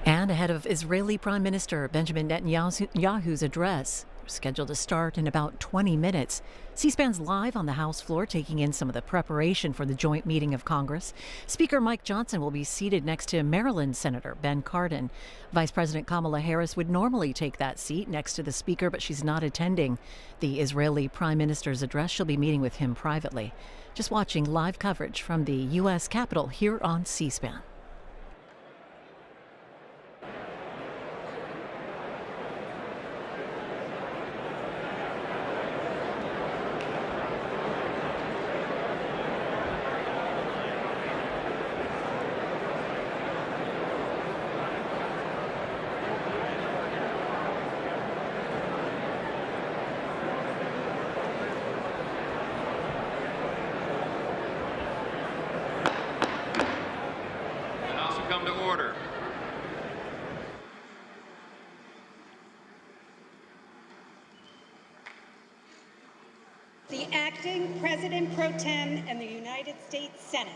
And ahead of Israeli Prime Minister Benjamin Netanyahu's address, scheduled to start in about 20 minutes. C-SPAN's live on the House floor, taking in some of the preparation for the joint meeting of Congress. Speaker Mike Johnson will be seated next to Maryland Senator Ben Cardin. Vice President Kamala Harris would normally take that seat next to the Speaker, but she's not attending the Israeli Prime Minister's address. She'll be meeting with him privately. Just watching live coverage from the U.S. Capitol here on C-SPAN. Come to order. The acting President Pro Tem and the United States Senate.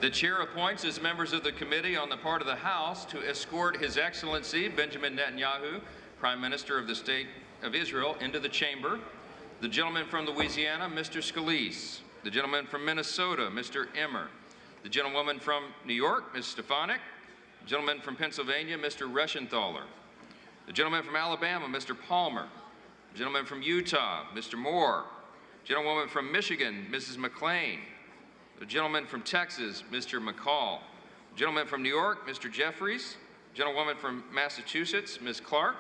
The chair appoints as members of the committee on the part of the House to escort His Excellency Benjamin Netanyahu, Prime Minister of the State of Israel, into the chamber. The gentleman from Louisiana, Mr. Scalise. The gentleman from Minnesota, Mr. Emmer. The gentlewoman from New York, Ms. Stefanik. The gentleman from Pennsylvania, Mr. Reschenthaler. The gentleman from Alabama, Mr. Palmer. The gentleman from Utah, Mr. Moore. The gentlewoman from Michigan, Mrs. McClain. The gentleman from Texas, Mr. McCall. The gentleman from New York, Mr. Jeffries. The gentlewoman from Massachusetts, Ms. Clark.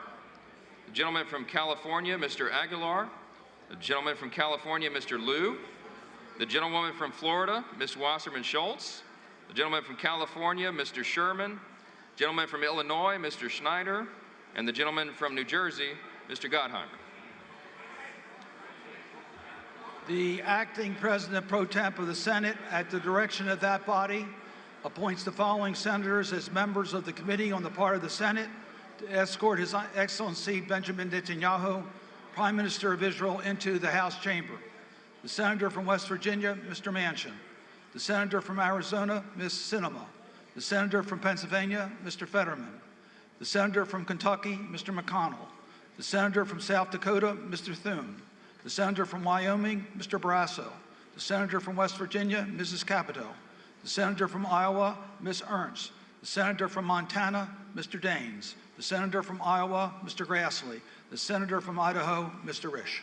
The gentleman from California, Mr. Aguilar. The gentleman from California, Mr. Liu. The gentlewoman from Florida, Ms. Wasserman Schultz. The gentleman from California, Mr. Sherman. The gentleman from Illinois, Mr. Schneider. And the gentleman from New Jersey, Mr. Gottheimer. The acting President Pro Temp of the Senate, at the direction of that body, appoints the following senators as members of the committee on the part of the Senate to escort His Excellency Benjamin Netanyahu, Prime Minister of Israel, into the House chamber. The senator from West Virginia, Mr. Manchin. The senator from Arizona, Ms. Sinema. The senator from Pennsylvania, Mr. Fetterman. The senator from Kentucky, Mr. McConnell. The senator from South Dakota, Mr. Thune. The senator from Wyoming, Mr. Barrasso. The senator from West Virginia, Mrs. Capito. The senator from Iowa, Ms. Ernst. The senator from Montana, Mr. Daines. The senator from Iowa, Mr. Grassley. The senator from Idaho, Mr. Risch.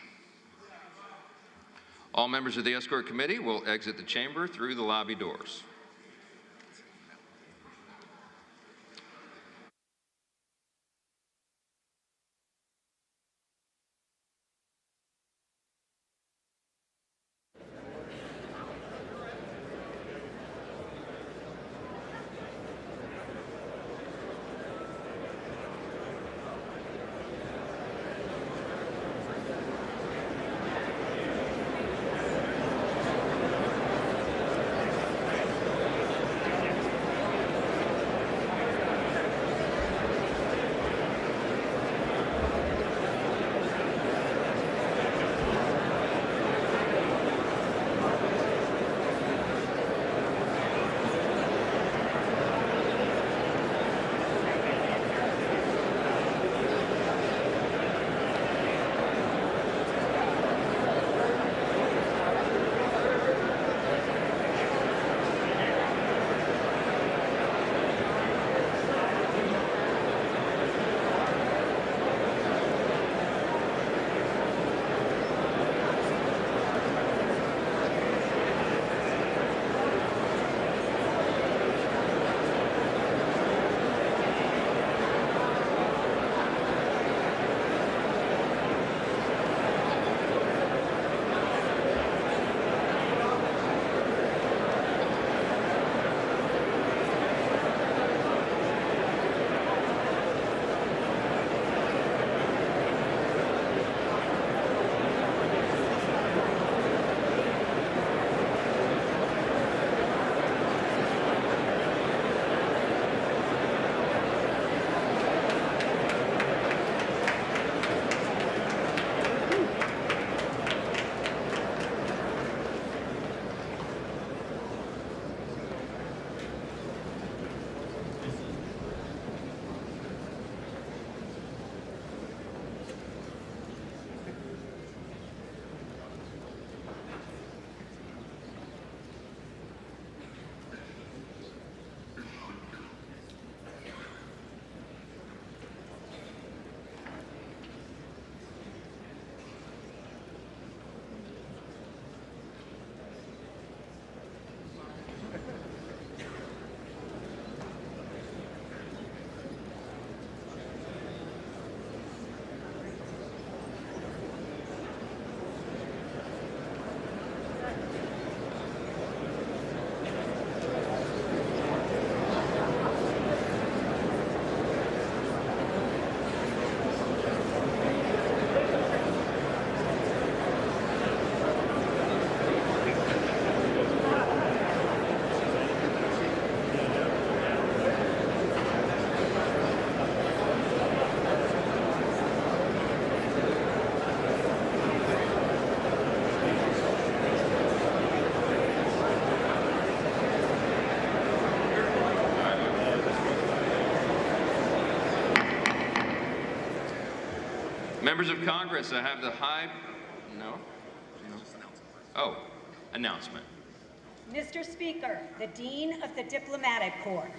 All members of the escort committee will exit the chamber through the lobby doors. Members of Congress, I have the announcement. Mr. Speaker, the Dean of the Diplomatic Corps.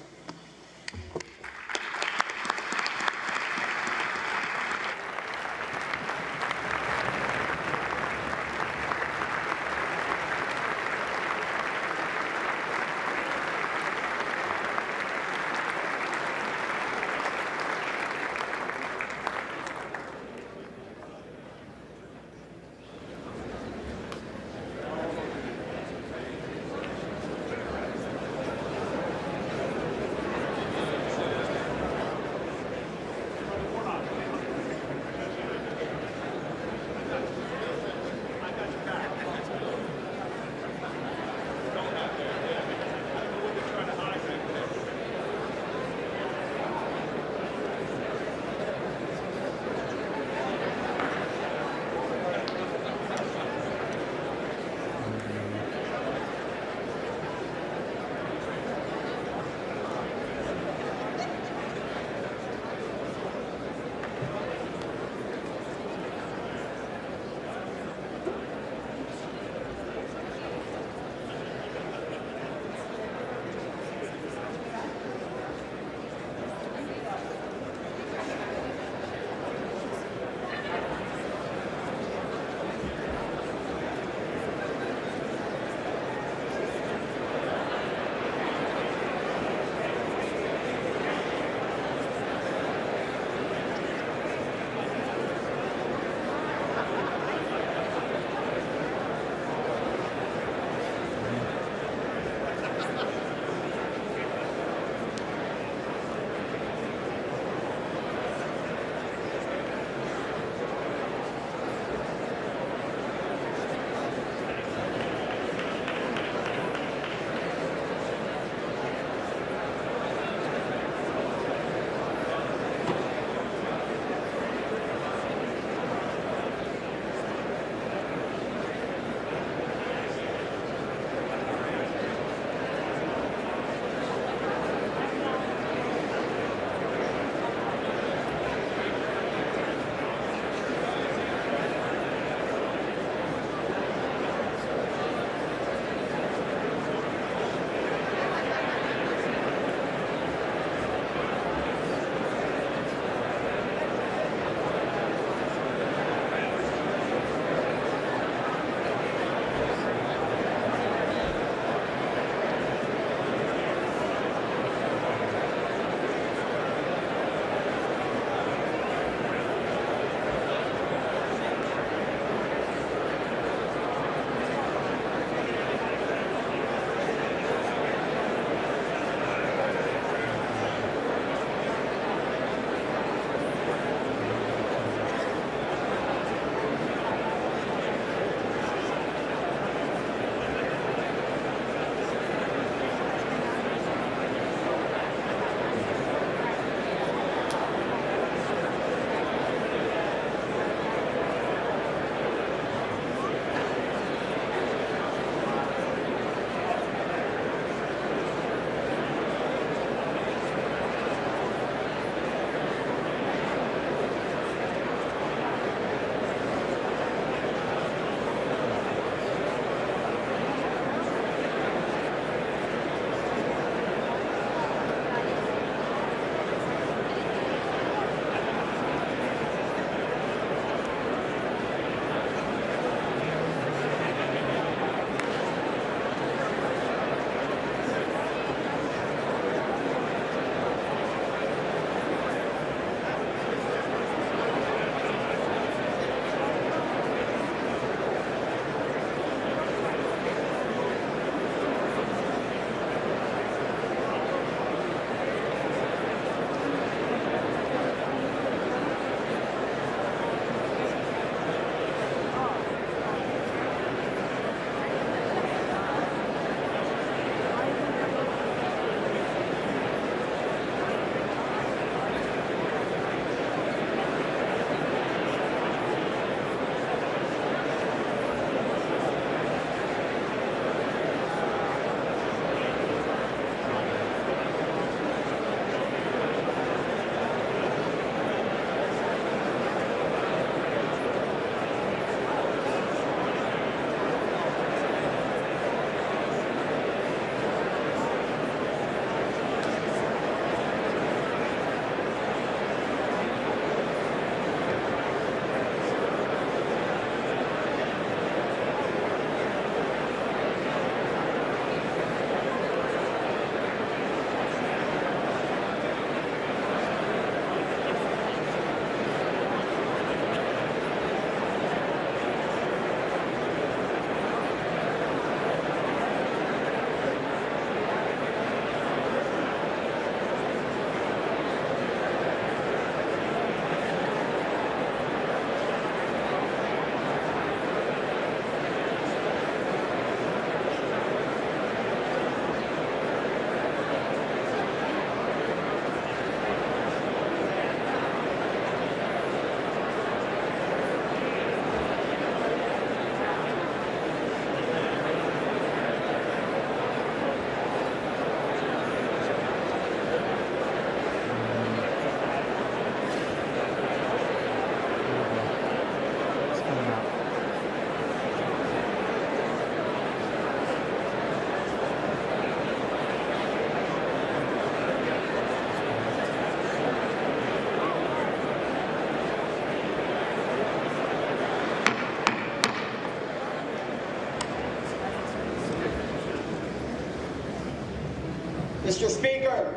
Mr. Speaker,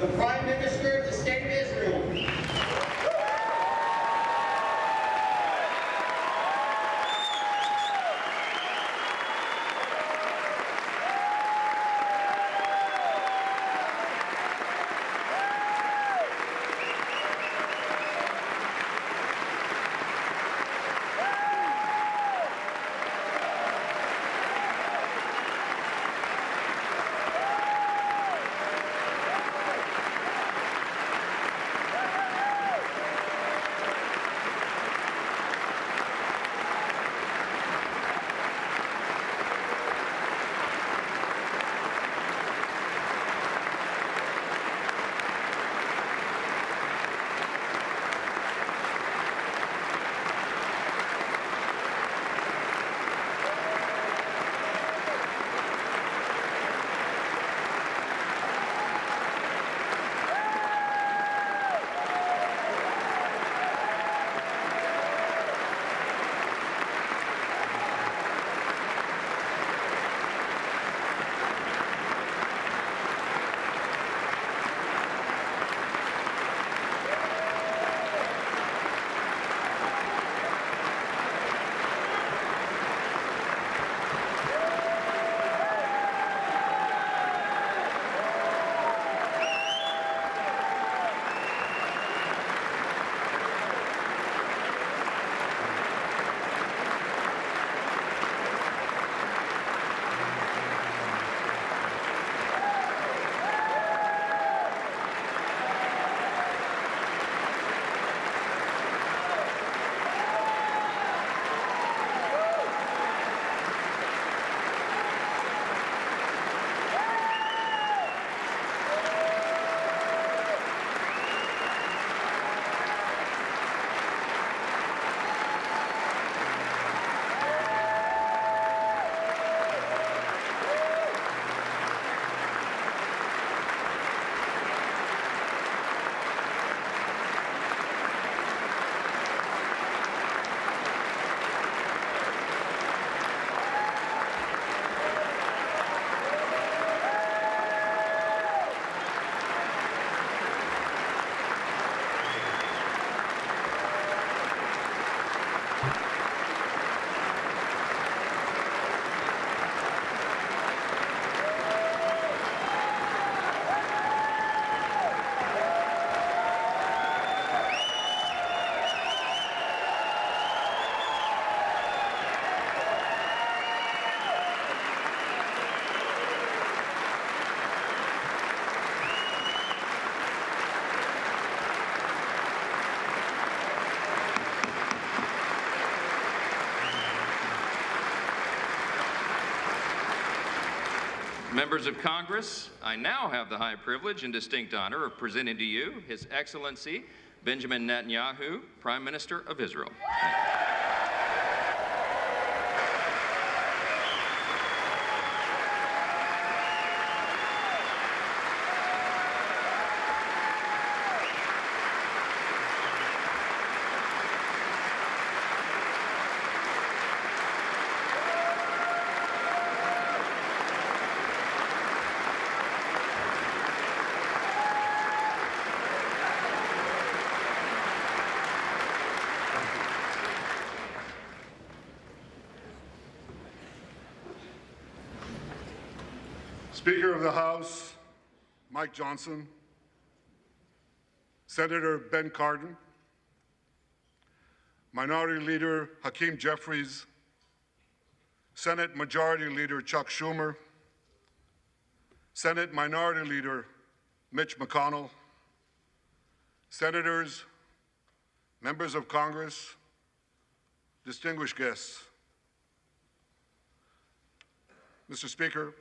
the Prime Minister of the State of Israel. Members of Congress, I now have the high privilege and distinct honor of presenting to you His Excellency Benjamin Netanyahu, Prime Minister of Israel. Speaker of the House, Mike Johnson, Senator Ben Cardin, Minority Leader Hakeem Jeffries, Senate Majority Leader Chuck Schumer, Senate Minority Leader Mitch McConnell, Senators, members of Congress, distinguished guests. Mr. Speaker,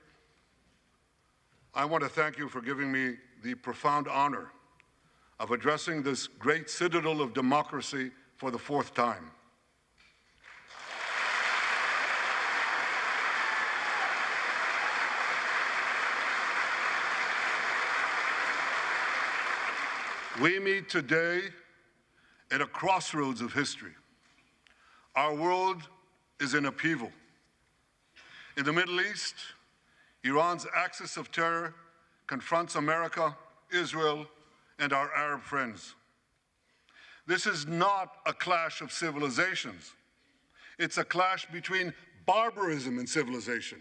I want to thank you for giving me the profound honor of addressing this great citadel of democracy for the fourth time. We meet today at a crossroads of history. Our world is in upheaval. In the Middle East, Iran's axis of terror confronts America, Israel, and our Arab friends. This is not a clash of civilizations. It's a clash between barbarism and civilization.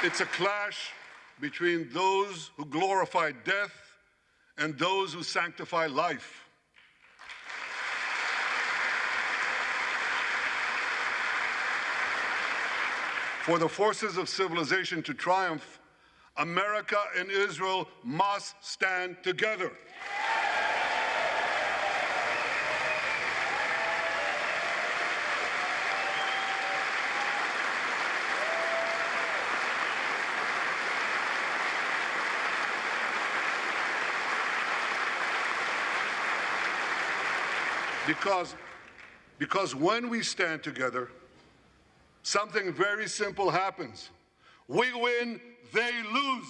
It's a clash between those who glorify death and those who sanctify life. For the forces of civilization to triumph, America and Israel must stand together. Because when we stand together, something very simple happens. We win, they lose.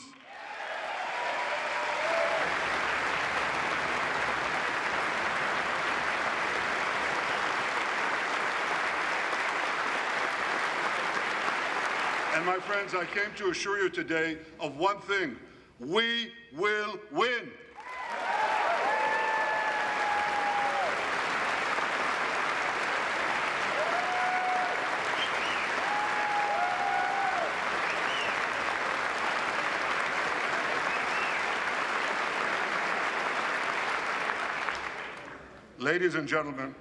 And my friends, I came to assure you today of one thing: we will win. Ladies and gentlemen,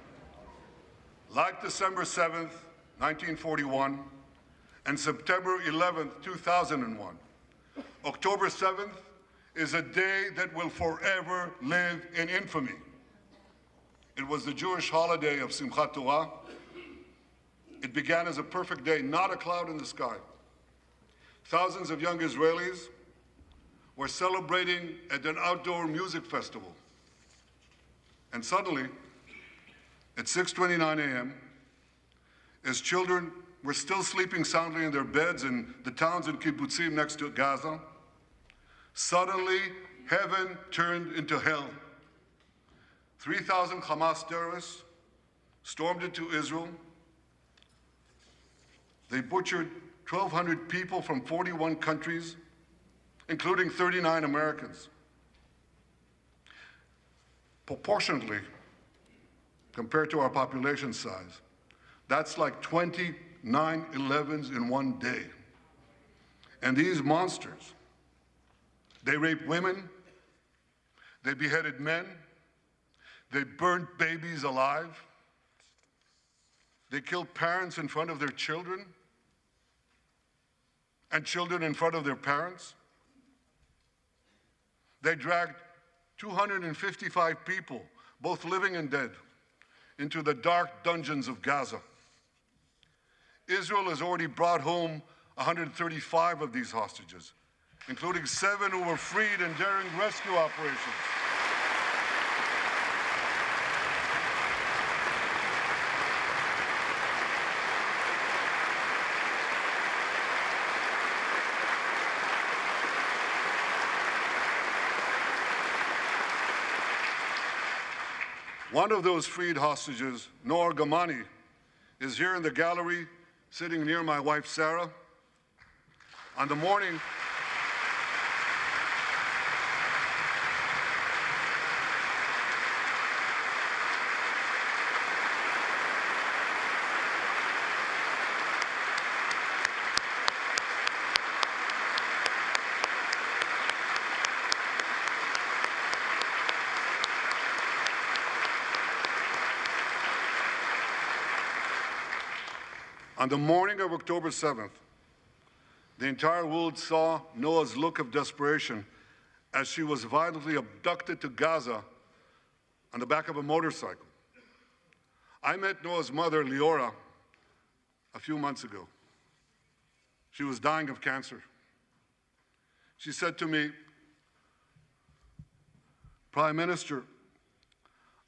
like December 7th, 1941, and September 11th, 2001, October 7th is a day that will forever live in infamy. It was the Jewish holiday of Simchat Torah. It began as a perfect day, not a cloud in the sky. Thousands of young Israelis were celebrating at an outdoor music festival. And suddenly, at 6:29 a.m., as children were still sleeping soundly in their beds in the towns and kibbutzim next to Gaza, suddenly heaven turned into hell. 3,000 Hamas terrorists stormed into Israel. They butchered 1,200 people from 41 countries, including 39 Americans. Proportionately, compared to our population size, that's like 20 9/11s in one day. And these monsters, they raped women, they beheaded men, they burned babies alive, they killed parents in front of their children, and children in front of their parents. They dragged 255 people, both living and dead, into the dark dungeons of Gaza. Israel has already brought home 135 of these hostages, including 7 who were freed in daring rescue operations. One of those freed hostages, Noor Gamani, is here in the gallery, sitting near my wife, Sarah. On the morning of October 7th, the entire world saw Noah's look of desperation as she was violently abducted to Gaza on the back of a motorcycle. I met Noah's mother, Leora, a few months ago. She was dying of cancer. She said to me, "Prime Minister,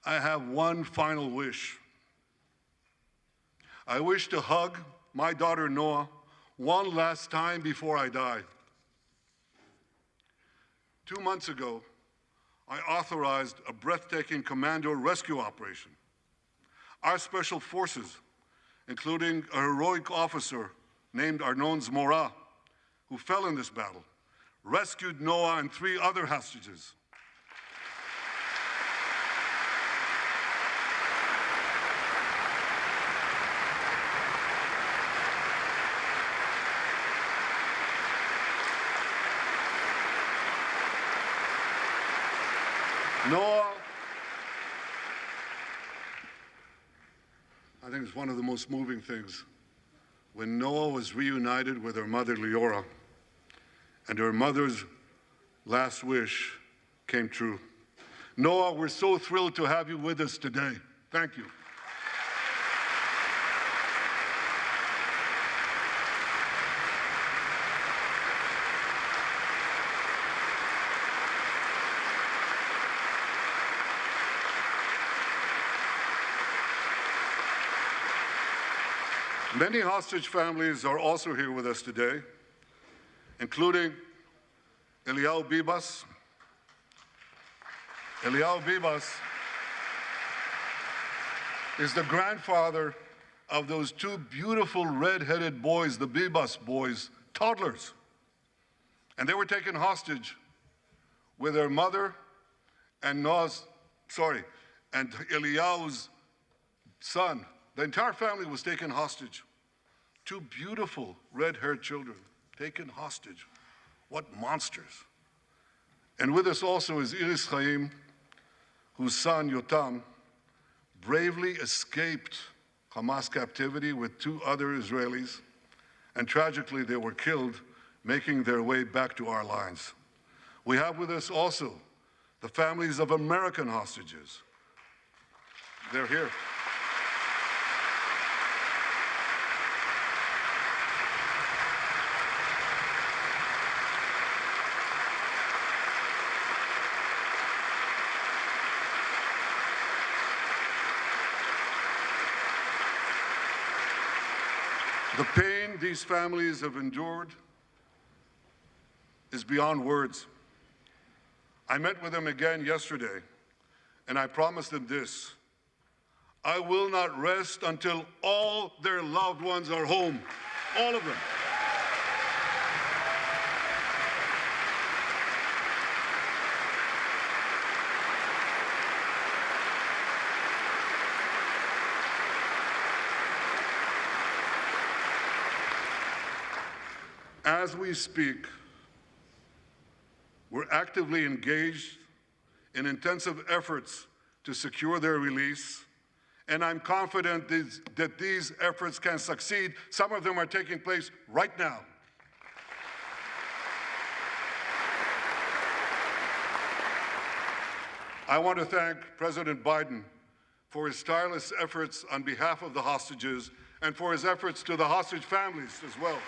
I have one final wish. I wish to hug my daughter Noah one last time before I die." 2 months ago, I authorized a breathtaking commando rescue operation. Our special forces, including a heroic officer named Arnon Zmora, who fell in this battle, rescued Noah and 3 other hostages. Noah, I think it's one of the most moving things. When Noah was reunited with her mother, Leora, and her mother's last wish came true. Noah, we're so thrilled to have you with us today. Thank you. Many hostage families are also here with us today, including Eliyahu Bibas. Eliyahu Bibas is the grandfather of those 2 beautiful red-headed boys, the Bibas boys, toddlers. And they were taken hostage with their mother and and Eliyahu's son. The entire family was taken hostage. 2 beautiful red-haired children taken hostage. What monsters. And with us also is Iris Chaim, whose son, Yotam, bravely escaped Hamas captivity with 2 other Israelis, and tragically they were killed making their way back to our lines. We have with us also the families of American hostages. They're here. The pain these families have endured is beyond words. I met with them again yesterday, and I promised them this: I will not rest until all their loved ones are home, all of them. As we speak, we're actively engaged in intensive efforts to secure their release, and I'm confident that these efforts can succeed. Some of them are taking place right now. I want to thank President Biden for his tireless efforts on behalf of the hostages and for his efforts to the hostage families as well.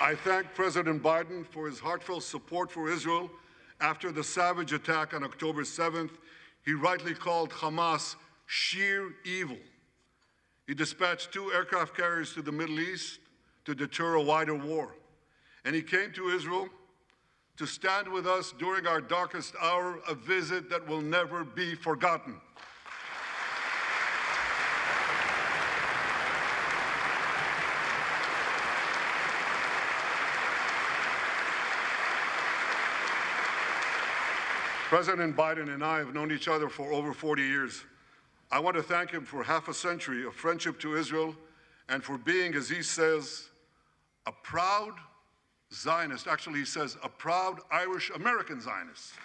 I thank President Biden for his heartfelt support for Israel after the savage attack on October 7th. He rightly called Hamas sheer evil. He dispatched 2 aircraft carriers to the Middle East to deter a wider war. And he came to Israel to stand with us during our darkest hour, a visit that will never be forgotten. President Biden and I have known each other for over 40 years. I want to thank him for half a century of friendship to Israel and for being, as he says, a proud Zionist. Actually, he says a proud Irish-American Zionist.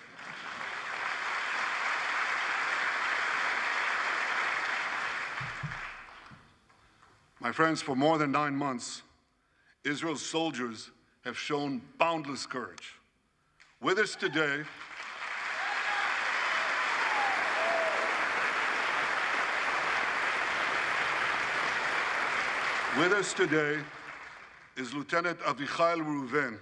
My friends, for more than 9 months, Israel's soldiers have shown boundless courage. With us today, is Lieutenant Avichai Reuven.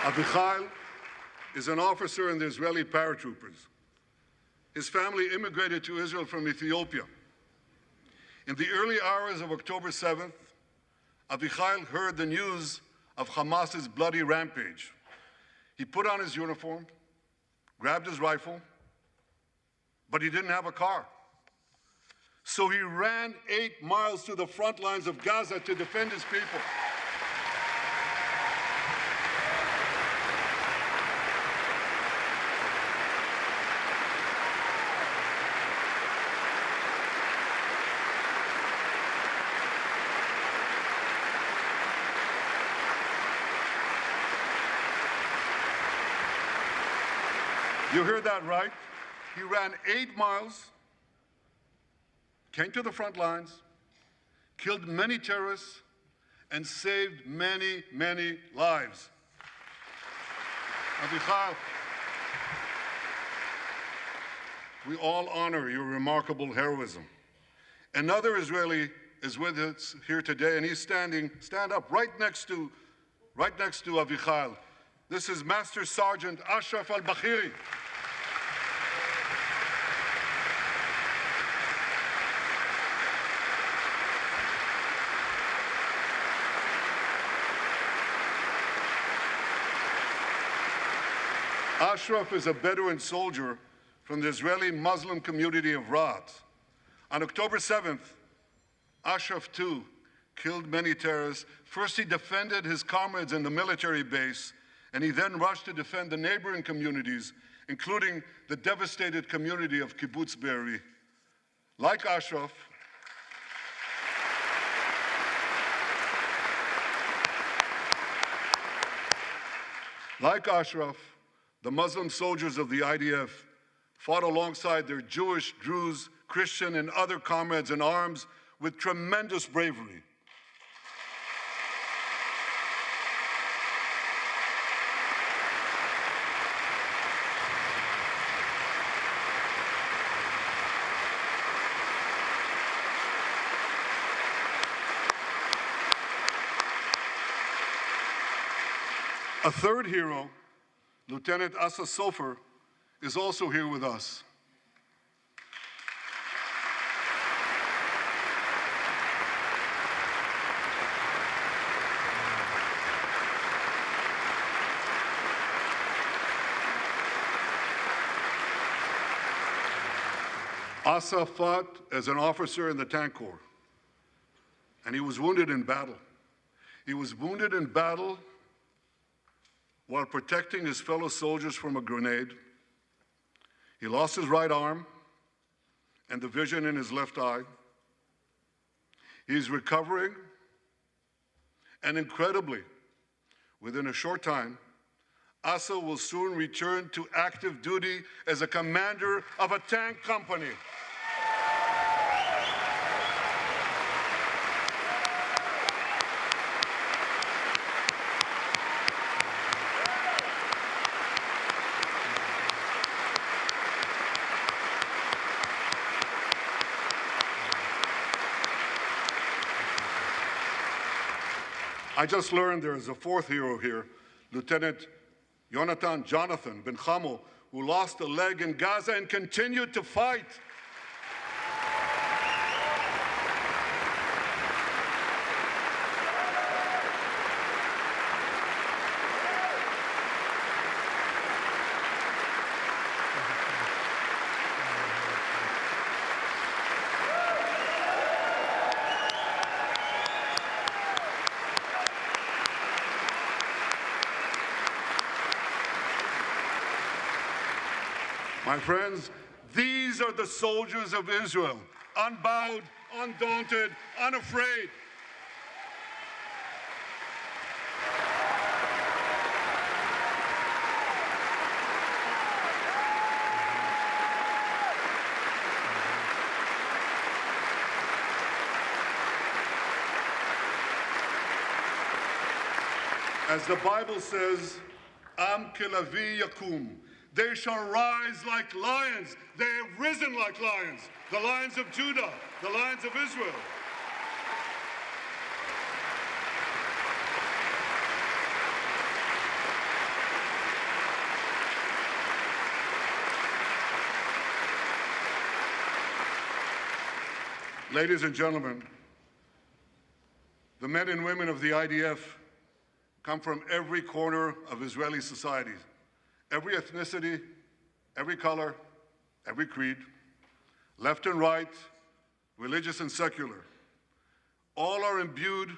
Avichai is an officer in the Israeli paratroopers. His family immigrated to Israel from Ethiopia. In the early hours of October 7th, Avichai heard the news of Hamas's bloody rampage. He put on his uniform, grabbed his rifle, but he didn't have a car. So he ran 8 miles to the front lines of Gaza to defend his people. You heard that right. He ran 8 miles, came to the front lines, killed many terrorists, and saved many, many lives. Avichai, we all honor your remarkable heroism. Another Israeli is with us here today, and he's stand up right next to Avichai. This is Master Sergeant Ashraf al-Bakhiri. Ashraf is a Bedouin soldier from the Israeli Muslim community of Rafah. On October 7th, Ashraf too killed many terrorists. First, he defended his comrades in the military base, and he then rushed to defend the neighboring communities, including the devastated community of Kibbutz Be'eri. Like Ashraf, the Muslim soldiers of the IDF fought alongside their Jewish, Druze, Christian, and other comrades in arms with tremendous bravery. A third hero, Lieutenant Asa Sofer, is also here with us. Asa fought as an officer in the Tank Corps, and he was wounded in battle. He was wounded in battle while protecting his fellow soldiers from a grenade. He lost his right arm and the vision in his left eye. He's recovering, and incredibly, within a short time, Asa will soon return to active duty as a commander of a tank company. I just learned there is a fourth hero here, Lieutenant Jonathan Ben Chamo, who lost a leg in Gaza and continued to fight. My friends, these are the soldiers of Israel, unbowed, undaunted, unafraid. As the Bible says, Am kelavi yakum. They shall rise like lions. They have risen like lions. The lions of Judah, the lions of Israel. Ladies and gentlemen, the men and women of the IDF come from every corner of Israeli society, every ethnicity, every color, every creed, left and right, religious and secular. All are imbued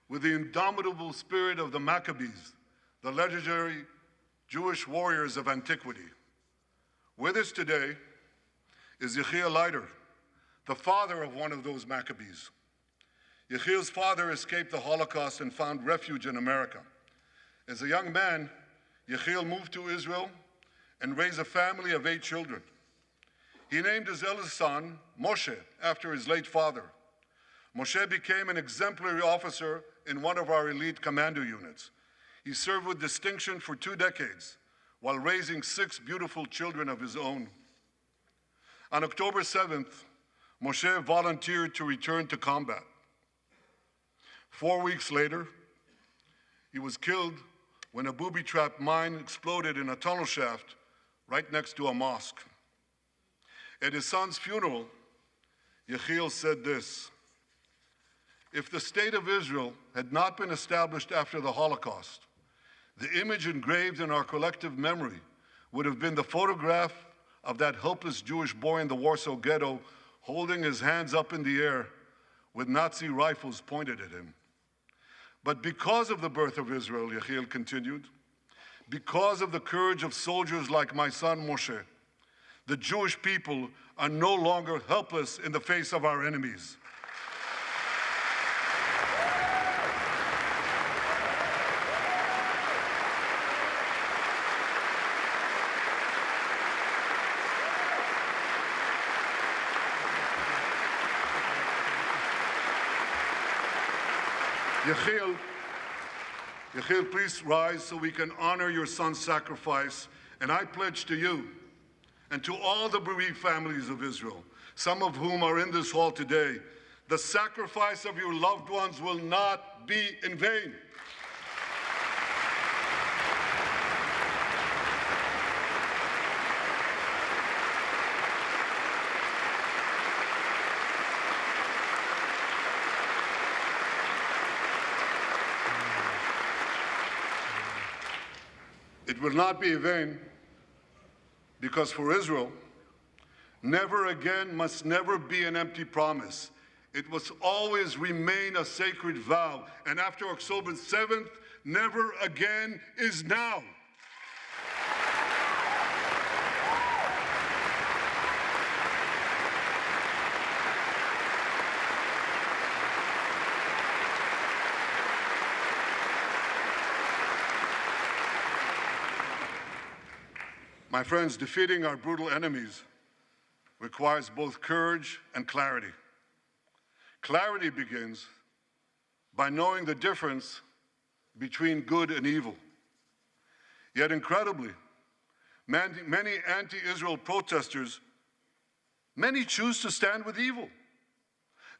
with the indomitable spirit of the Maccabees, the legendary Jewish warriors of antiquity. With us today is Yechiel Leiter, the father of one of those Maccabees. Yechiel's father escaped the Holocaust and found refuge in America. As a young man, Yechiel moved to Israel and raised a family of 8 children. He named his eldest son, Moshe, after his late father. Moshe became an exemplary officer in one of our elite commando units. He served with distinction for 2 decades while raising 6 beautiful children of his own. On October 7th, Moshe volunteered to return to combat. 4 weeks later, he was killed when a booby-trapped mine exploded in a tunnel shaft right next to a mosque. At his son's funeral, Yechiel said this: "If the state of Israel had not been established after the Holocaust, the image engraved in our collective memory would have been the photograph of that helpless Jewish boy in the Warsaw Ghetto holding his hands up in the air with Nazi rifles pointed at him. But because of the birth of Israel," Yechiel continued, "because of the courage of soldiers like my son Moshe, the Jewish people are no longer helpless in the face of our enemies." Yechiel, please rise so we can honor your son's sacrifice. And I pledge to you and to all the bereaved families of Israel, some of whom are in this hall today, the sacrifice of your loved ones will not be in vain. It will not be in vain because for Israel, never again must never be an empty promise. It must always remain a sacred vow. And after October 7th, never again is now. My friends, defeating our brutal enemies requires both courage and clarity. Clarity begins by knowing the difference between good and evil. Yet incredibly, many anti-Israel protesters, many choose to stand with evil.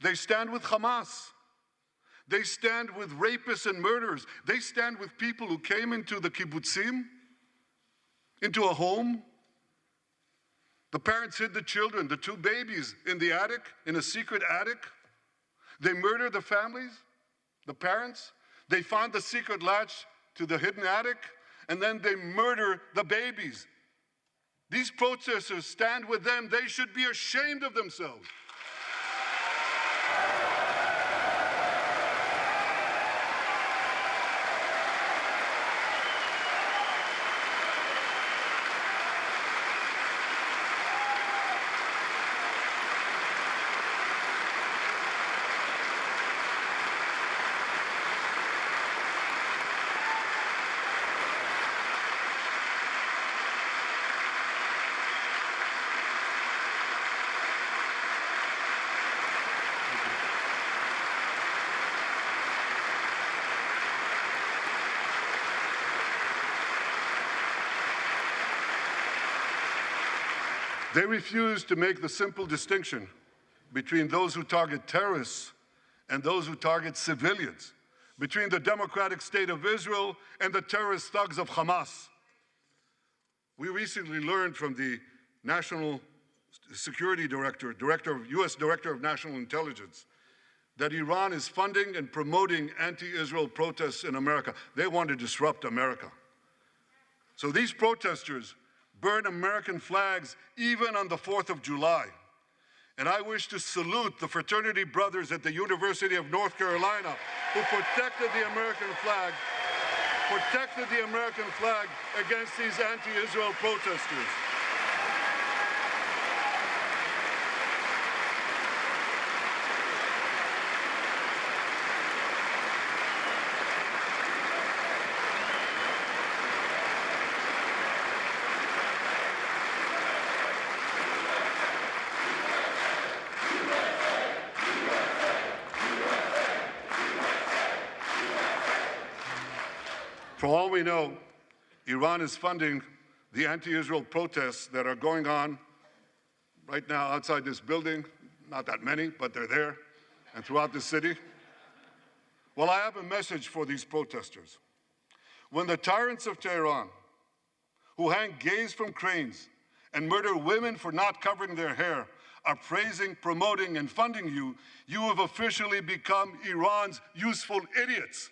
They stand with Hamas. They stand with rapists and murderers. They stand with people who came into the kibbutzim, into a home. The parents hid the children, the 2 babies, in the attic, in a secret attic. They murdered the families, the parents. They found the secret latch to the hidden attic, and then they murder the babies. These protesters stand with them. They should be ashamed of themselves. They refuse to make the simple distinction between those who target terrorists and those who target civilians, between the democratic state of Israel and the terrorist thugs of Hamas. We recently learned from the National Security Director, U.S. Director of National Intelligence, that Iran is funding and promoting anti-Israel protests in America. They want to disrupt America. So these protesters burn American flags even on the 4th of July. And I wish to salute the fraternity brothers at the University of North Carolina who protected the American flag against these anti-Israel protesters. For all we know, Iran is funding the anti-Israel protests that are going on right now outside this building. Not that many, but they're there, and throughout the city. Well, I have a message for these protesters. When the tyrants of Tehran, who hang gays from cranes and murder women for not covering their hair, are praising, promoting, and funding you, you have officially become Iran's useful idiots.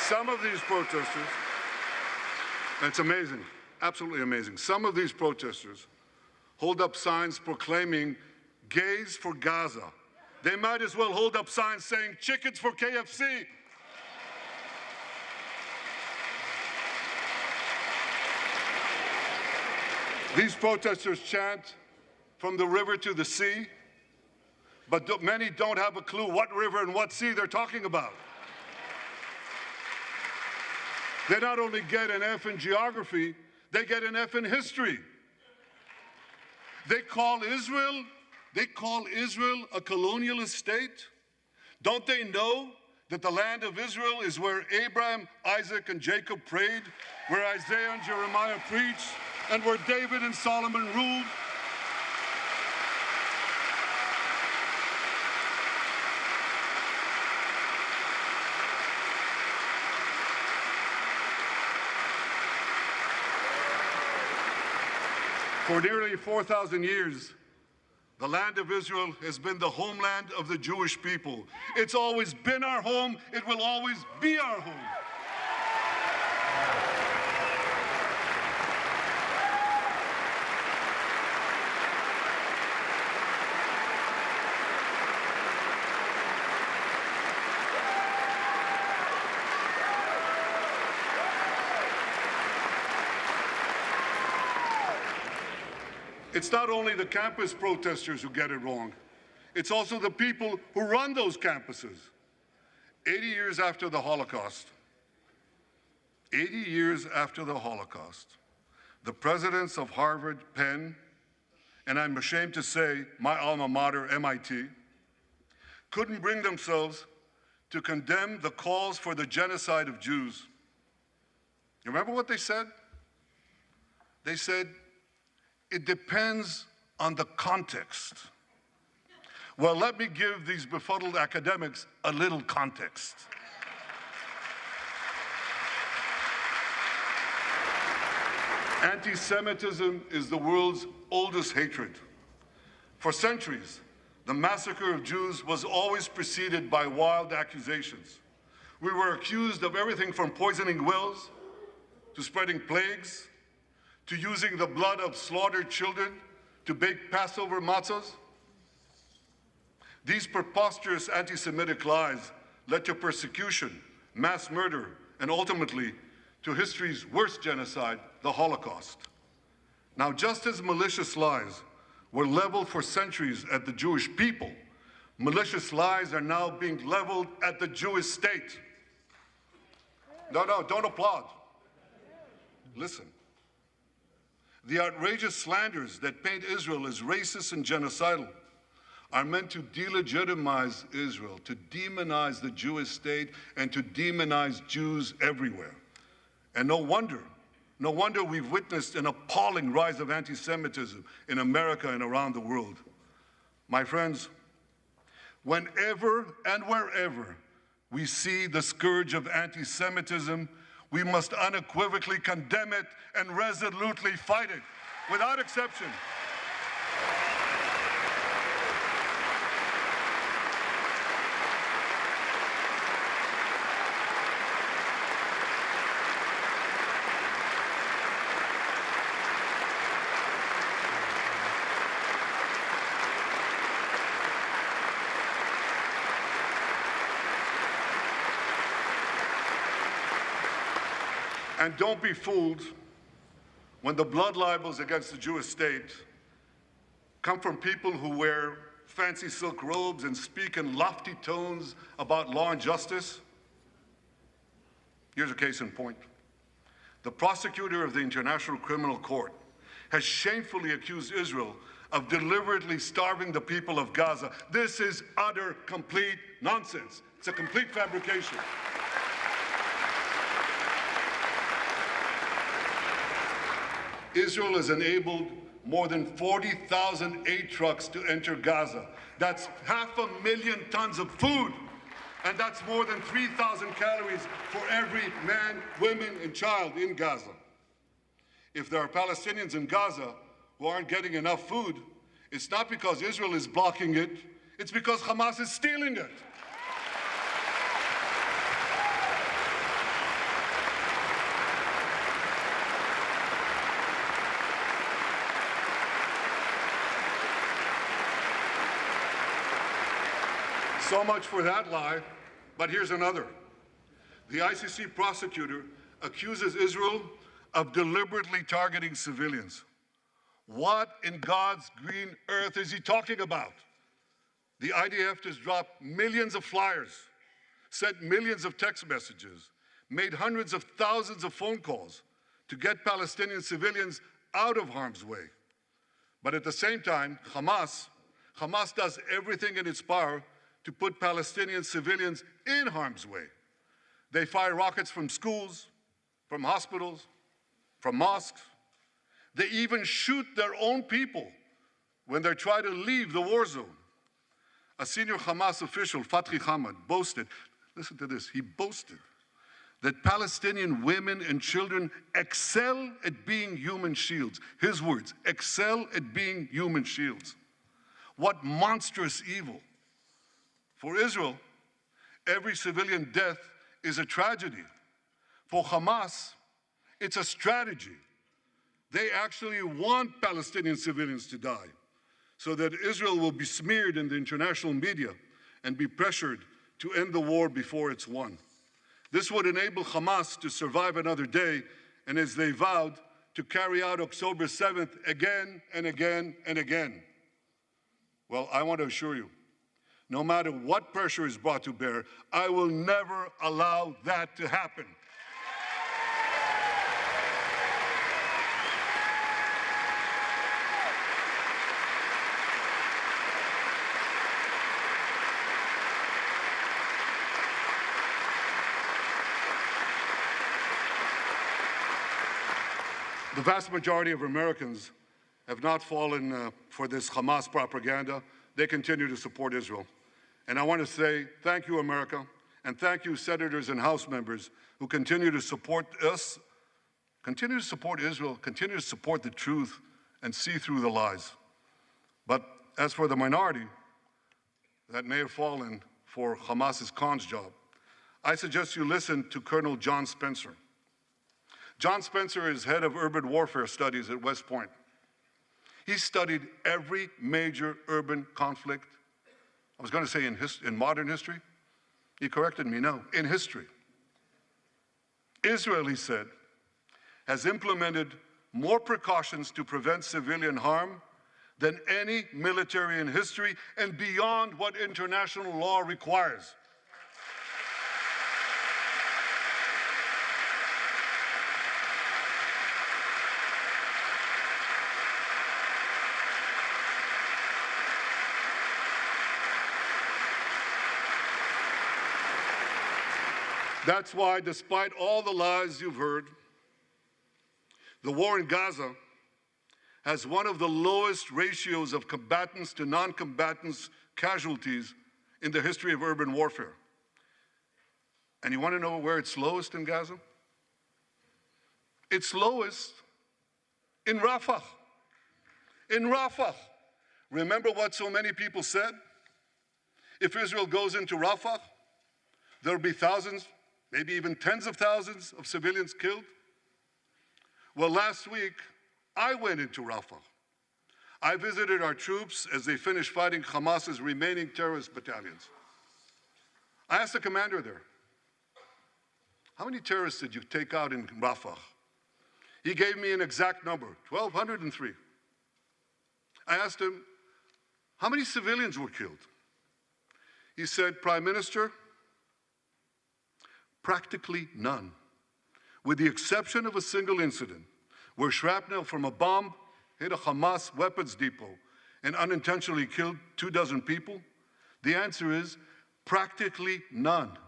Some of these protesters, it's amazing, absolutely amazing. Some of these protesters hold up signs proclaiming gays for Gaza. They might as well hold up signs saying chickens for KFC. These protesters chant from the river to the sea, but many don't have a clue what river and what sea they're talking about. They not only get an F in geography, they get an F in history. They call Israel a colonialist state. Don't they know that the land of Israel is where Abraham, Isaac, and Jacob prayed, where Isaiah and Jeremiah preached, and where David and Solomon ruled? For nearly 4,000 years, the land of Israel has been the homeland of the Jewish people. It's always been our home. It will always be our home. It's not only the campus protesters who get it wrong. It's also the people who run those campuses. 80 years after the Holocaust, the presidents of Harvard, Penn, and I'm ashamed to say my alma mater, MIT, couldn't bring themselves to condemn the calls for the genocide of Jews. You remember what they said? They said, it depends on the context. Well, let me give these befuddled academics a little context. Anti-Semitism is the world's oldest hatred. For centuries, the massacre of Jews was always preceded by wild accusations. We were accused of everything from poisoning wells to spreading plagues, to using the blood of slaughtered children to bake Passover matzahs. These preposterous anti-Semitic lies led to persecution, mass murder, and ultimately to history's worst genocide, the Holocaust. Now, just as malicious lies were leveled for centuries at the Jewish people, malicious lies are now being leveled at the Jewish state. No, don't applaud. Listen. The outrageous slanders that paint Israel as racist and genocidal are meant to delegitimize Israel, to demonize the Jewish state, and to demonize Jews everywhere. And no wonder we've witnessed an appalling rise of anti-Semitism in America and around the world. My friends, whenever and wherever we see the scourge of anti-Semitism, we must unequivocally condemn it and resolutely fight it, without exception. And don't be fooled when the blood libels against the Jewish state come from people who wear fancy silk robes and speak in lofty tones about law and justice. Here's a case in point. The prosecutor of the International Criminal Court has shamefully accused Israel of deliberately starving the people of Gaza. This is utter, complete nonsense. It's a complete fabrication. Israel has enabled more than 40,000 aid trucks to enter Gaza. That's 500,000 tons of food, and that's more than 3,000 calories for every man, woman, and child in Gaza. If there are Palestinians in Gaza who aren't getting enough food, it's not because Israel is blocking it, it's because Hamas is stealing it. So much for that lie, but here's another. The ICC prosecutor accuses Israel of deliberately targeting civilians. What in God's green earth is he talking about? The IDF has dropped millions of flyers, sent millions of text messages, made hundreds of thousands of phone calls to get Palestinian civilians out of harm's way. But at the same time, Hamas does everything in its power to put Palestinian civilians in harm's way. They fire rockets from schools, from hospitals, from mosques. They even shoot their own people when they try to leave the war zone. A senior Hamas official, Fatri Hamad, boasted, listen to this, he boasted that Palestinian women and children excel at being human shields. His words, excel at being human shields. What monstrous evil. For Israel, every civilian death is a tragedy. For Hamas, it's a strategy. They actually want Palestinian civilians to die so that Israel will be smeared in the international media and be pressured to end the war before it's won. This would enable Hamas to survive another day and, as they vowed, to carry out October 7th again and again and again. Well, I want to assure you, no matter what pressure is brought to bear, I will never allow that to happen. The vast majority of Americans have not fallen for this Hamas propaganda. They continue to support Israel. And I want to say thank you, America, and thank you, senators and House members who continue to support us, continue to support Israel, continue to support the truth, and see through the lies. But as for the minority that may have fallen for Hamas's cons job, I suggest you listen to Colonel John Spencer. John Spencer is head of urban warfare studies at West Point. He studied every major urban conflict. I was going to say in modern history. He corrected me, no, in history. Israel, he said, has implemented more precautions to prevent civilian harm than any military in history and beyond what international law requires. That's why, despite all the lies you've heard, the war in Gaza has one of the lowest ratios of combatants to non-combatants casualties in the history of urban warfare. And you want to know where it's lowest in Gaza? It's lowest in Rafah. In Rafah. Remember what so many people said? If Israel goes into Rafah, there'll be thousands, maybe even tens of thousands of civilians killed. Well, last week, I went into Rafah. I visited our troops as they finished fighting Hamas's remaining terrorist battalions. I asked the commander there, how many terrorists did you take out in Rafah? He gave me an exact number, 1,203. I asked him, how many civilians were killed? He said, Prime Minister, practically none, with the exception of a single incident where shrapnel from a bomb hit a Hamas weapons depot and unintentionally killed 24 people. The answer is practically none.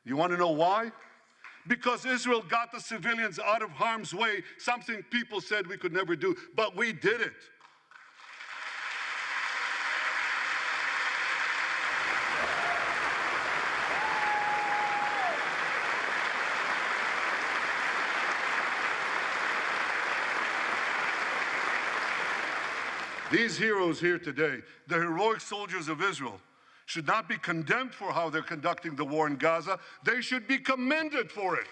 You want to know why? Because Israel got the civilians out of harm's way, something people said we could never do, but we did it. These heroes here today, the heroic soldiers of Israel, should not be condemned for how they're conducting the war in Gaza. They should be commended for it.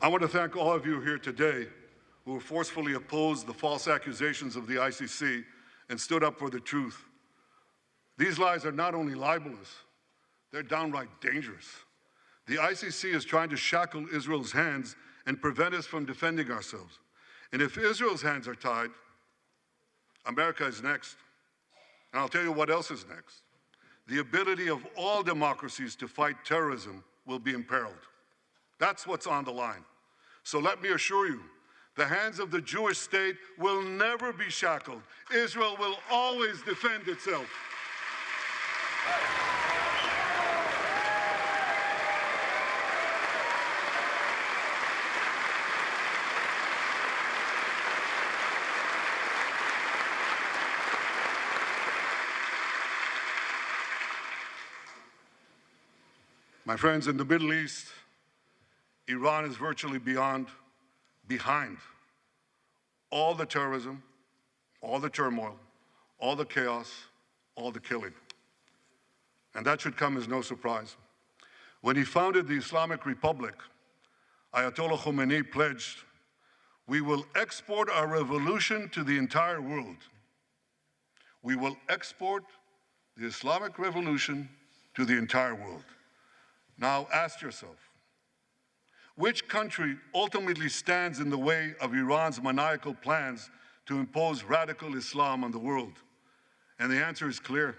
I want to thank all of you here today who forcefully opposed the false accusations of the ICC and stood up for the truth. These lies are not only libelous, they're downright dangerous. The ICC is trying to shackle Israel's hands and prevent us from defending ourselves. And if Israel's hands are tied, America is next. And I'll tell you what else is next. The ability of all democracies to fight terrorism will be imperiled. That's what's on the line. So let me assure you, the hands of the Jewish state will never be shackled. Israel will always defend itself. My friends, in the Middle East, Iran is virtually behind all the terrorism, all the turmoil, all the chaos, all the killing. And that should come as no surprise. When he founded the Islamic Republic, Ayatollah Khomeini pledged, "We will export our revolution to the entire world." We will export the Islamic revolution to the entire world. Now ask yourself, which country ultimately stands in the way of Iran's maniacal plans to impose radical Islam on the world? And the answer is clear.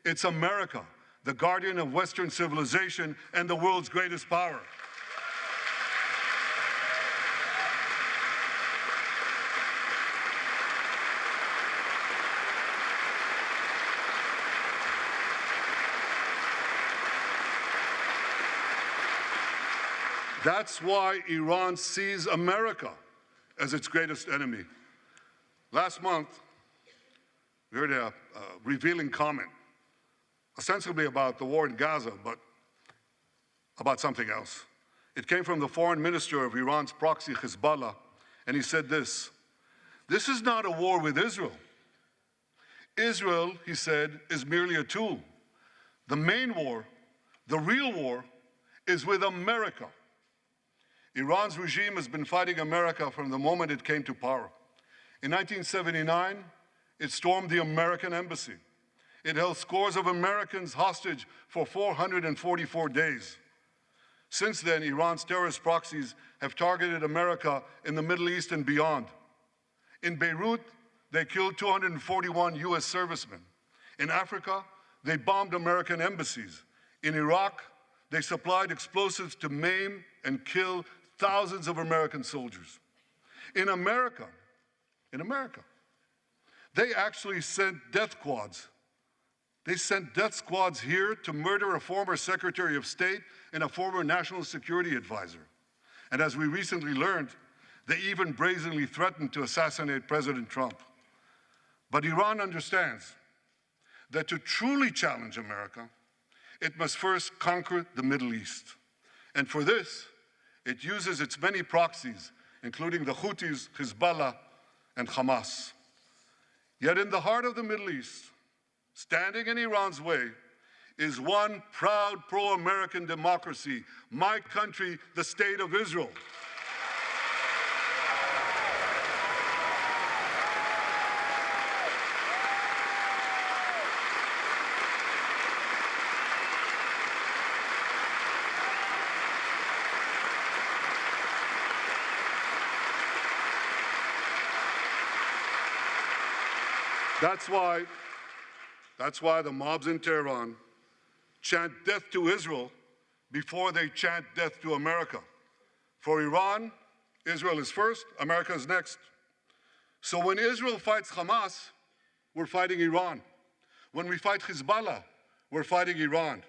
It's America, the guardian of Western civilization and the world's greatest power. That's why Iran sees America as its greatest enemy. Last month, we heard a revealing comment, ostensibly about the war in Gaza, but about something else. It came from the foreign minister of Iran's proxy, Hezbollah, and he said this: "This is not a war with Israel. Israel," he said, "is merely a tool. The main war, the real war, is with America." Iran's regime has been fighting America from the moment it came to power. In 1979, it stormed the American embassy. It held scores of Americans hostage for 444 days. Since then, Iran's terrorist proxies have targeted America in the Middle East and beyond. In Beirut, they killed 241 US servicemen. In Africa, they bombed American embassies. In Iraq, They supplied explosives to maim and kill thousands of American soldiers. In America, they actually sent death squads. They sent death squads here to murder a former Secretary of State and a former National Security Advisor. And as we recently learned, they even brazenly threatened to assassinate President Trump. But Iran understands that to truly challenge America, it must first conquer the Middle East. And for this, it uses its many proxies, including the Houthis, Hezbollah, and Hamas. Yet in the heart of the Middle East, standing in Iran's way, is one proud pro-American democracy, my country, the State of Israel. That's why the mobs in Tehran chant death to Israel before they chant death to America. For Iran, Israel is first, America is next. So when Israel fights Hamas, we're fighting Iran. When we fight Hezbollah, we're fighting Iran.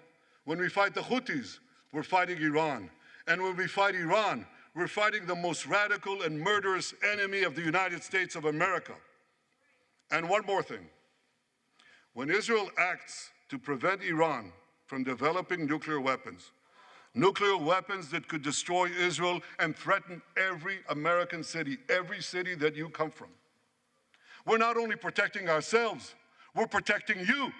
When we fight the Houthis, we're fighting Iran. And when we fight Iran, we're fighting the most radical and murderous enemy of the United States of America. And one more thing. When Israel acts to prevent Iran from developing nuclear weapons that could destroy Israel and threaten every American city, every city that you come from, we're not only protecting ourselves, we're protecting you.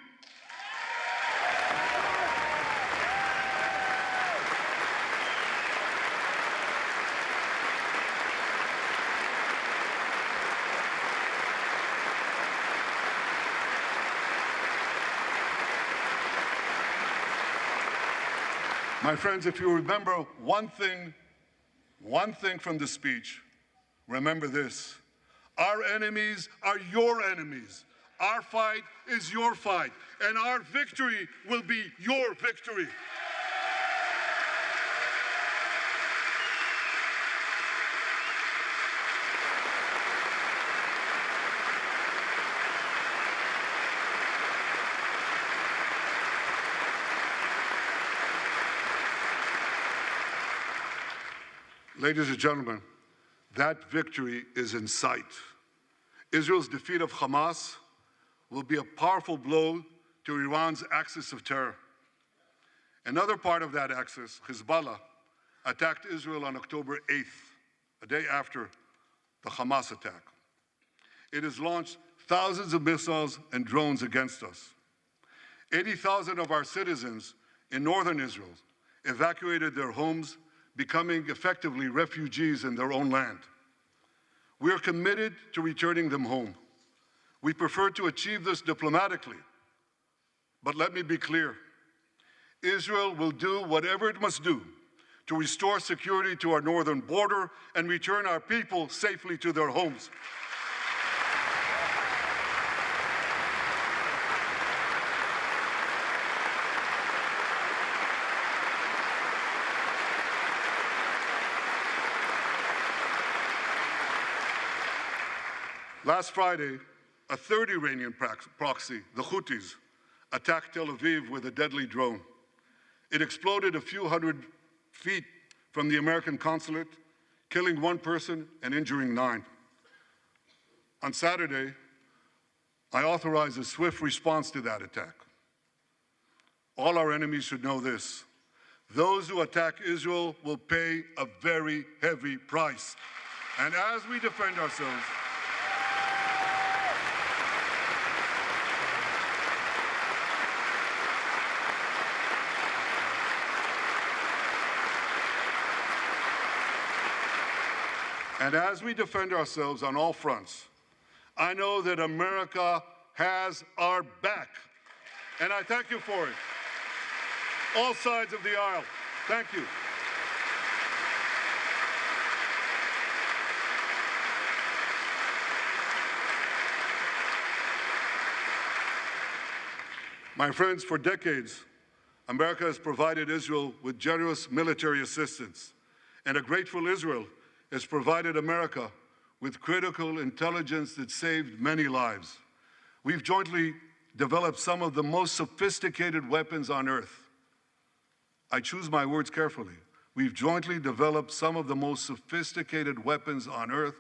My friends, if you remember one thing from the speech, remember this. Our enemies are your enemies. Our fight is your fight, and our victory will be your victory. Ladies and gentlemen, that victory is in sight. Israel's defeat of Hamas will be a powerful blow to Iran's axis of terror. Another part of that axis, Hezbollah, attacked Israel on October 8th, a day after the Hamas attack. It has launched thousands of missiles and drones against us. 80,000 of our citizens in northern Israel evacuated their homes, becoming effectively refugees in their own land. We are committed to returning them home. We prefer to achieve this diplomatically. But let me be clear. Israel will do whatever it must do to restore security to our northern border and return our people safely to their homes. Last Friday, a third Iranian proxy, the Houthis, attacked Tel Aviv with a deadly drone. It exploded a few hundred feet from the American consulate, killing one person and injuring 9. On Saturday, I authorized a swift response to that attack. All our enemies should know this. Those who attack Israel will pay a very heavy price. And as we defend ourselves, on all fronts, I know that America has our back. And I thank you for it. All sides of the aisle, thank you. My friends, for decades, America has provided Israel with generous military assistance, and a grateful Israel has provided America with critical intelligence that saved many lives. We've jointly developed some of the most sophisticated weapons on earth. I choose my words carefully. We've jointly developed some of the most sophisticated weapons on earth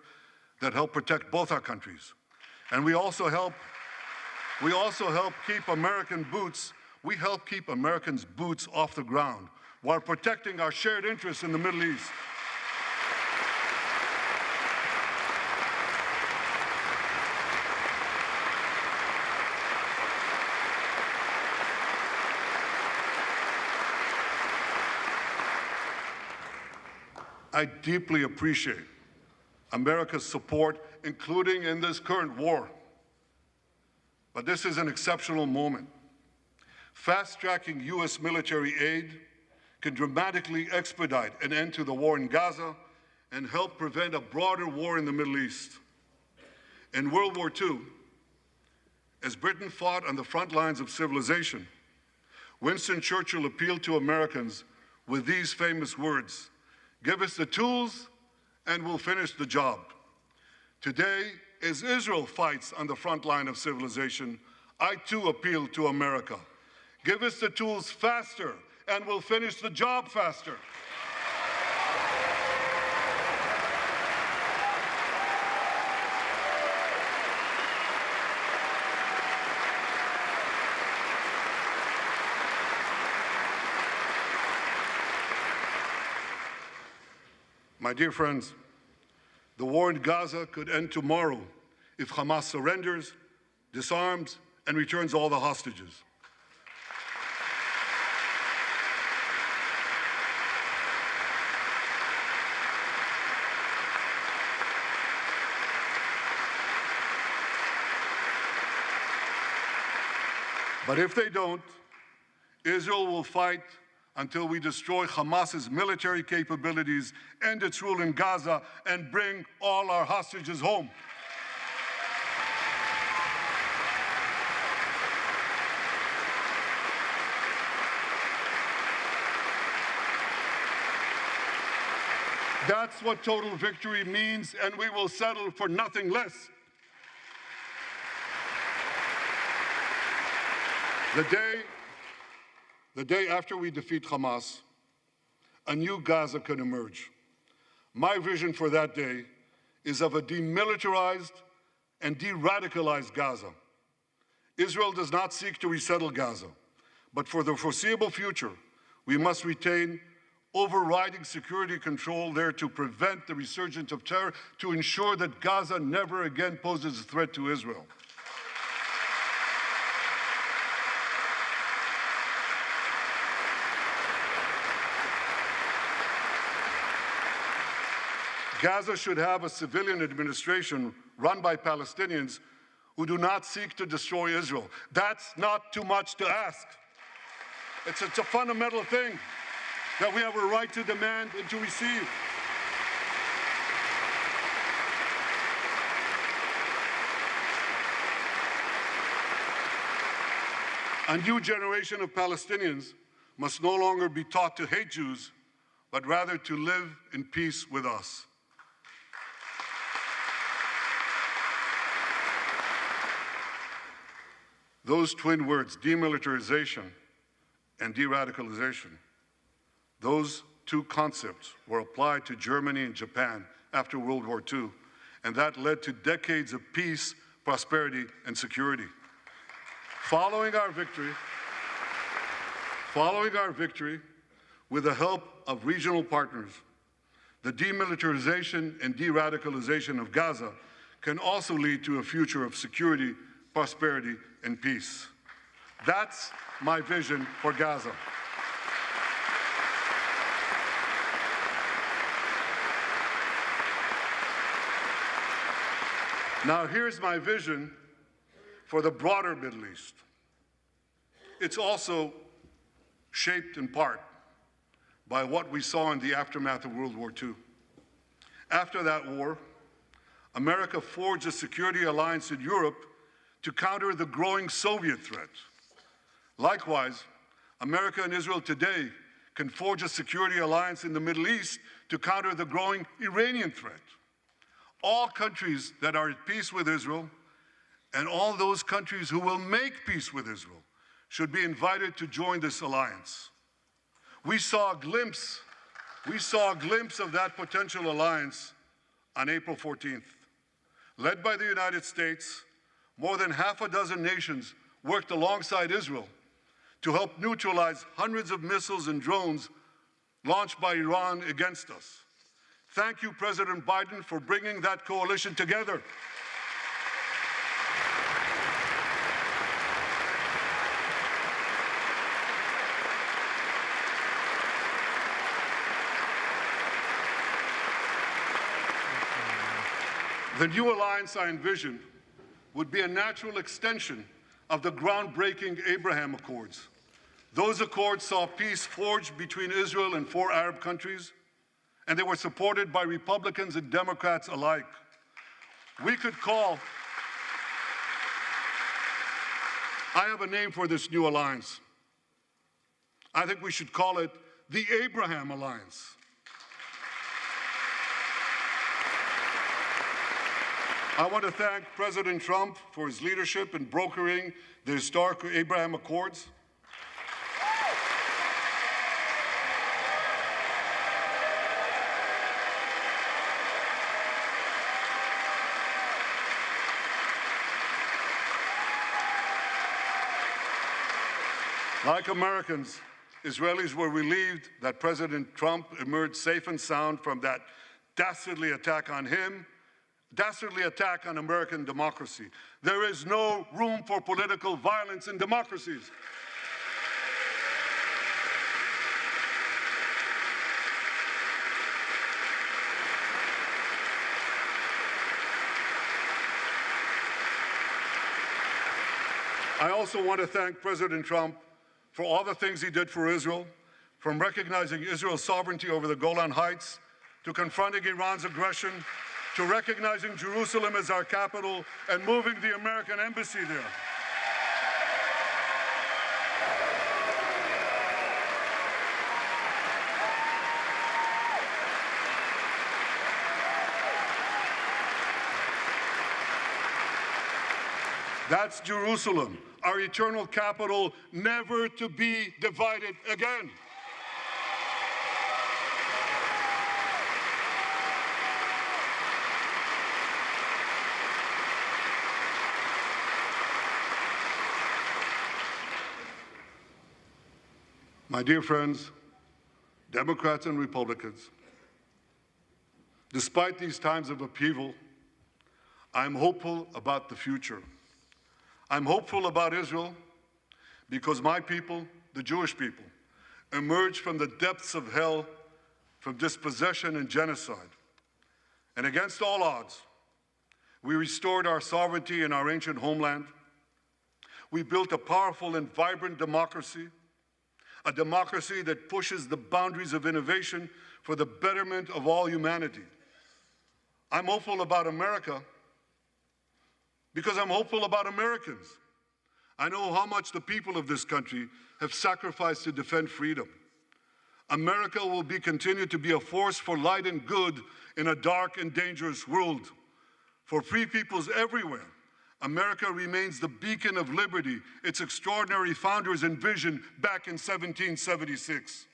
that help protect both our countries. And we also help keep American boots, we help keep Americans' boots off the ground while protecting our shared interests in the Middle East. I deeply appreciate America's support, including in this current war. But this is an exceptional moment. Fast-tracking U.S. military aid can dramatically expedite an end to the war in Gaza and help prevent a broader war in the Middle East. In World War II, as Britain fought on the front lines of civilization, Winston Churchill appealed to Americans with these famous words: "Give us the tools and we'll finish the job." Today, as Israel fights on the front line of civilization, I too appeal to America. Give us the tools faster and we'll finish the job faster. My dear friends, the war in Gaza could end tomorrow if Hamas surrenders, disarms, and returns all the hostages. But if they don't, Israel will fight until we destroy Hamas's military capabilities, end its rule in Gaza, and bring all our hostages home. That's what total victory means, and we will settle for nothing less. The day after we defeat Hamas, a new Gaza can emerge. My vision for that day is of a demilitarized and de-radicalized Gaza. Israel does not seek to resettle Gaza, but for the foreseeable future, we must retain overriding security control there to prevent the resurgence of terror, to ensure that Gaza never again poses a threat to Israel. Gaza should have a civilian administration run by Palestinians who do not seek to destroy Israel. That's not too much to ask. It's a fundamental thing that we have a right to demand and to receive. A new generation of Palestinians must no longer be taught to hate Jews, but rather to live in peace with us. Those twin words, demilitarization and de-radicalization, those two concepts were applied to Germany and Japan after World War II, and that led to decades of peace, prosperity, and security. Following our victory, with the help of regional partners, the demilitarization and de-radicalization of Gaza can also lead to a future of security, prosperity, and peace. That's my vision for Gaza. Now, here's my vision for the broader Middle East. It's also shaped in part by what we saw in the aftermath of World War II. After that war, America forged a security alliance in Europe to counter the growing Soviet threat. Likewise, America and Israel today can forge a security alliance in the Middle East to counter the growing Iranian threat. All countries that are at peace with Israel and all those countries who will make peace with Israel should be invited to join this alliance. We saw a glimpse of that potential alliance on April 14th. Led by the United States, more than half a dozen nations worked alongside Israel to help neutralize hundreds of missiles and drones launched by Iran against us. Thank you, President Biden, for bringing that coalition together. The new alliance I envision would be a natural extension of the groundbreaking Abraham Accords. Those accords saw peace forged between Israel and 4 Arab countries, and they were supported by Republicans and Democrats alike. We could call, I have a name for this new alliance. I think we should call it the Abraham Alliance. I want to thank President Trump for his leadership in brokering the historic Abraham Accords. Like Americans, Israelis were relieved that President Trump emerged safe and sound from that dastardly attack on him, dastardly attack on American democracy. There is no room for political violence in democracies. I also want to thank President Trump for all the things he did for Israel, from recognizing Israel's sovereignty over the Golan Heights, to confronting Iran's aggression, to recognizing Jerusalem as our capital and moving the American embassy there. That's Jerusalem, our eternal capital, never to be divided again. My dear friends, Democrats and Republicans, despite these times of upheaval, I'm hopeful about the future. I'm hopeful about Israel because my people, the Jewish people, emerged from the depths of hell, from dispossession and genocide. And against all odds, we restored our sovereignty in our ancient homeland. We built a powerful and vibrant democracy, a democracy that pushes the boundaries of innovation for the betterment of all humanity. I'm hopeful about America because I'm hopeful about Americans. I know how much the people of this country have sacrificed to defend freedom. America will continue to be a force for light and good in a dark and dangerous world. For free peoples everywhere, America remains the beacon of liberty its extraordinary founders envisioned back in 1776.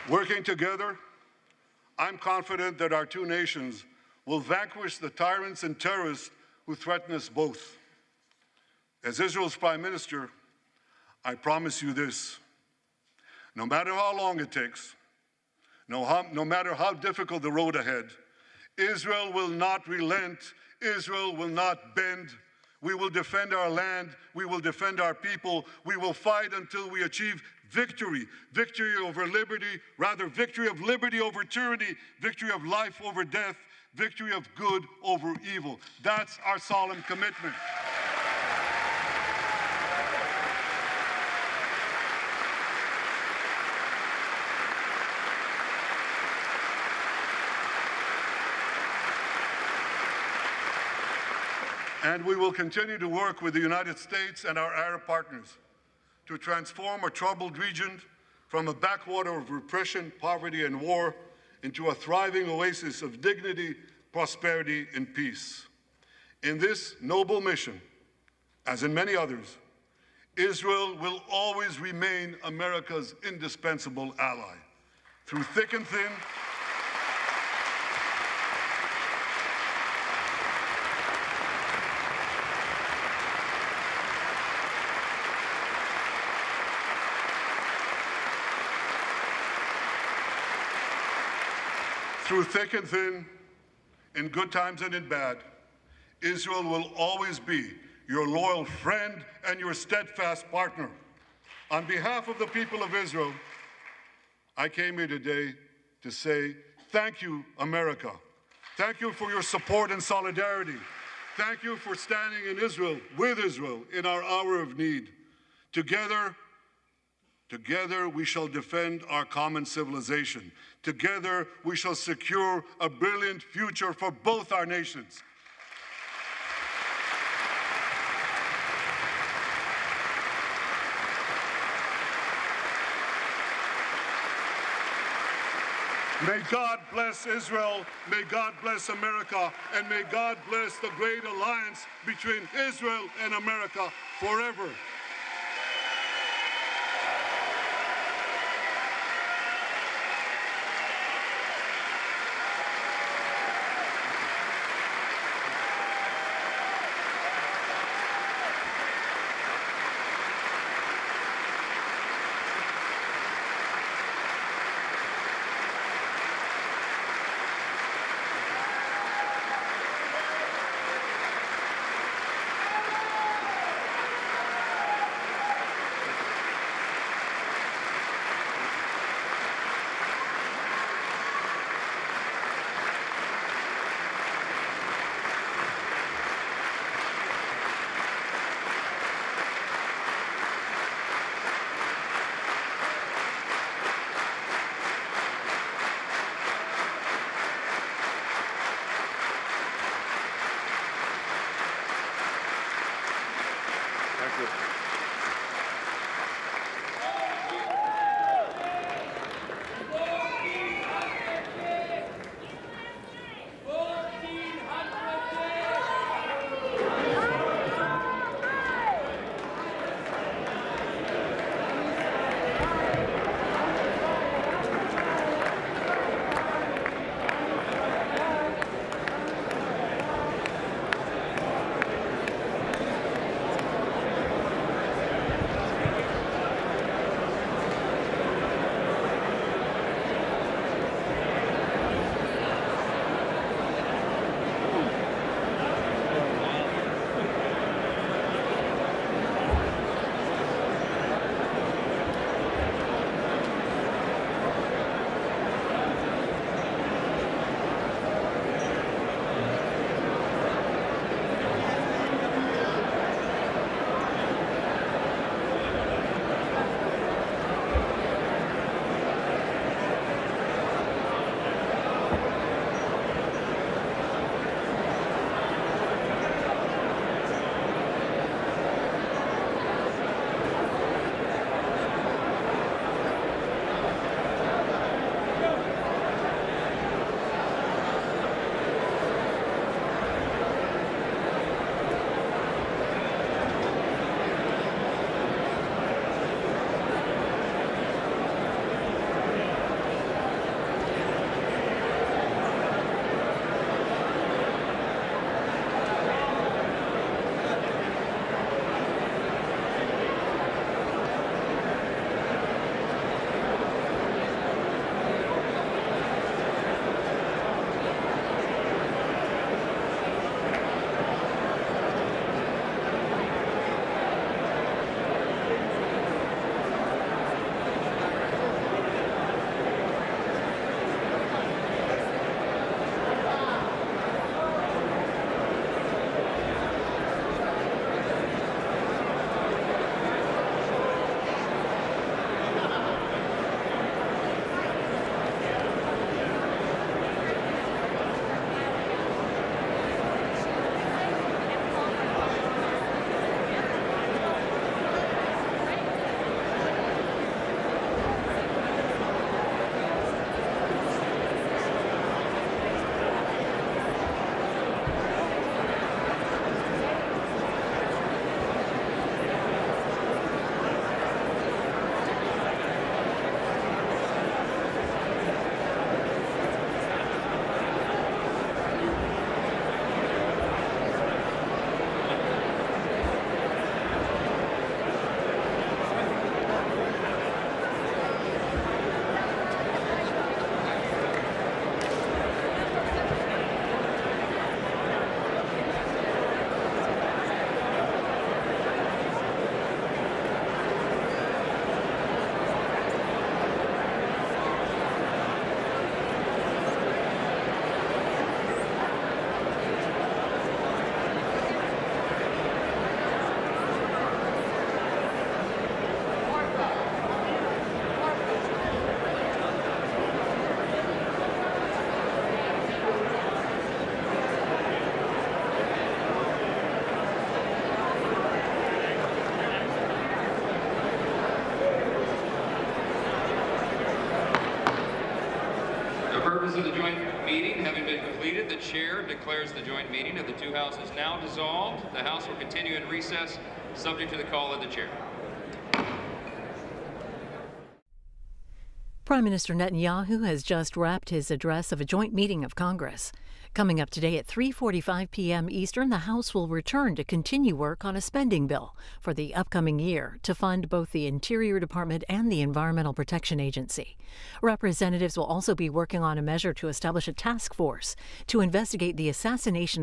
Working together, I'm confident that our two nations will vanquish the tyrants and terrorists who threaten us both. As Israel's Prime Minister, I promise you this: no matter how long it takes, no matter how difficult the road ahead, Israel will not relent, Israel will not bend. We will defend our land, we will defend our people, we will fight until we achieve victory. Victory over liberty, rather victory of liberty over tyranny, victory of life over death, victory of good over evil. That's our solemn commitment. And we will continue to work with the United States and our Arab partners to transform a troubled region from a backwater of repression, poverty, and war into a thriving oasis of dignity, prosperity, and peace. In this noble mission, as in many others, Israel will always remain America's indispensable ally. Through thick and thin, in good times and in bad, Israel will always be your loyal friend and your steadfast partner. On behalf of the people of Israel, I came here today to say thank you, America. Thank you for your support and solidarity. Thank you for standing in Israel, with Israel, in our hour of need. Together we shall defend our common civilization. Together we shall secure a brilliant future for both our nations. May God bless Israel, may God bless America, and may God bless the great alliance between Israel and America forever. of the joint meeting having been completed, the chair declares the joint meeting of the two houses now dissolved. The House will continue in recess, subject to the call of the chair. Prime Minister Netanyahu has just wrapped his address of a joint meeting of Congress. Coming up today at 3:45 p.m. Eastern, the House will return to continue work on a spending bill for the upcoming year to fund both the Interior Department and the Environmental Protection Agency. Representatives will also be working on a measure to establish a task force to investigate the assassination